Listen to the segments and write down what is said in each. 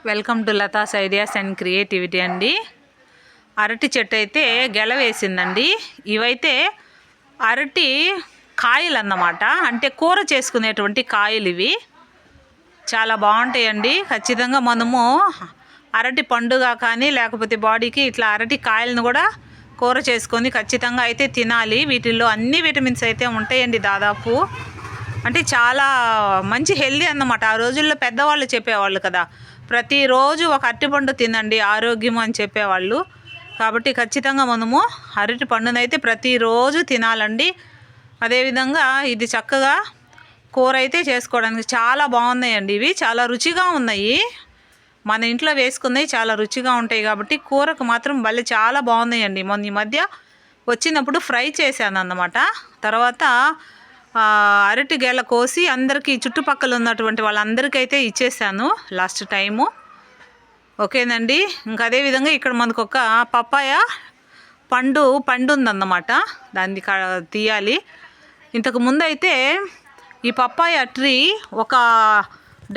Welcome to Latha's ideas and creativity అండి. అరటి చెట్టు అయితే గెల వేసిందండి. ఇవైతే అరటి కాయలు అన్నమాట, అంటే కూర చేసుకునేటువంటి కాయలు. ఇవి చాలా బాగుంటాయండి. ఖచ్చితంగా మనము అరటి పండుగ కానీ లేకపోతే బాడీకి ఇట్లా అరటి కాయలను కూడా కూర చేసుకొని ఖచ్చితంగా అయితే తినాలి. వీటిల్లో అన్ని విటమిన్స్ అయితే ఉంటాయండి. దాదాపు అంటే చాలా మంచి హెల్దీ అన్నమాట. ఆ రోజుల్లో పెద్దవాళ్ళు చెప్పేవాళ్ళు కదా, ప్రతిరోజు ఒక అరటిపండు తినండి ఆరోగ్యం అని చెప్పేవాళ్ళు. కాబట్టి ఖచ్చితంగా మనము అరటి పండునైతే ప్రతిరోజు తినాలండి. అదేవిధంగా ఇది చక్కగా కూర అయితే చేసుకోవడానికి చాలా బాగున్నాయండి. ఇవి చాలా రుచిగా ఉన్నాయి. మన ఇంట్లో వేసుకున్నవి చాలా రుచిగా ఉంటాయి కాబట్టి కూరకు మాత్రం భలే చాలా బాగున్నాయండి. మొన్న ఈ మధ్య వచ్చినప్పుడు ఫ్రై చేశాను అన్నమాట. తర్వాత అరటి గెల కోసి అందరికీ చుట్టుపక్కల ఉన్నటువంటి వాళ్ళందరికైతే ఇచ్చేసాను లాస్ట్ టైము. ఓకేనండి. ఇంకా అదేవిధంగా ఇక్కడ మనకు ఒక పప్పాయ పండు ఉందన్నమాట. దాన్ని తీయాలి. ఇంతకు ముందు అయితే ఈ పప్పాయ ట్రీ ఒక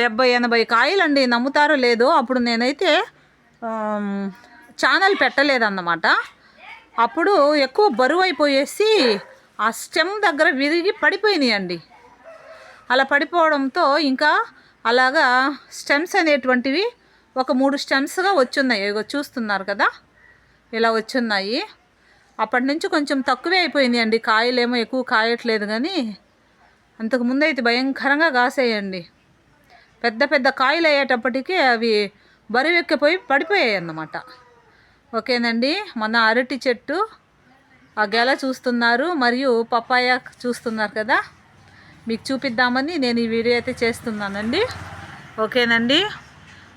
70-80 కాయలండి. నమ్ముతారో లేదో, అప్పుడు నేనైతే ఛానల్ పెట్టలేదన్నమాట. అప్పుడు ఎక్కువ బరువు అయిపోయేసి ఆ స్టెమ్ దగ్గర విరిగి పడిపోయినాయండి. అలా పడిపోవడంతో ఇంకా అలాగా స్టెమ్స్ అనేటువంటివి ఒక 3 స్టెమ్స్గా వచ్చున్నాయి. ఇగో చూస్తున్నారు కదా, ఇలా వచ్చున్నాయి. అప్పటి నుంచి కొంచెం తక్కువే అయిపోయినాయండి. కాయలేమో ఎక్కువ కాయట్లేదు, కానీ అంతకుముందు అయితే భయంకరంగా కాసేయండి. పెద్ద పెద్ద కాయలు అయ్యేటప్పటికీ అవి బరువెక్కిపోయి పడిపోయాయి అన్నమాట. ఓకేనండి. మన అరటి చెట్టు ఆ గెల చూస్తున్నారు, మరియు పప్పాయ చూస్తున్నారు కదా, మీకు చూపిద్దామని నేను ఈ వీడియో అయితే చేస్తున్నానండి. ఓకేనండి.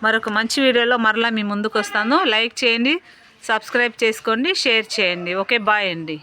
మరొక మంచి వీడియోలో మరలా మీ ముందుకు వస్తాను. లైక్ చేయండి, సబ్స్క్రైబ్ చేసుకోండి, షేర్ చేయండి. ఓకే, బాయ్ అండి.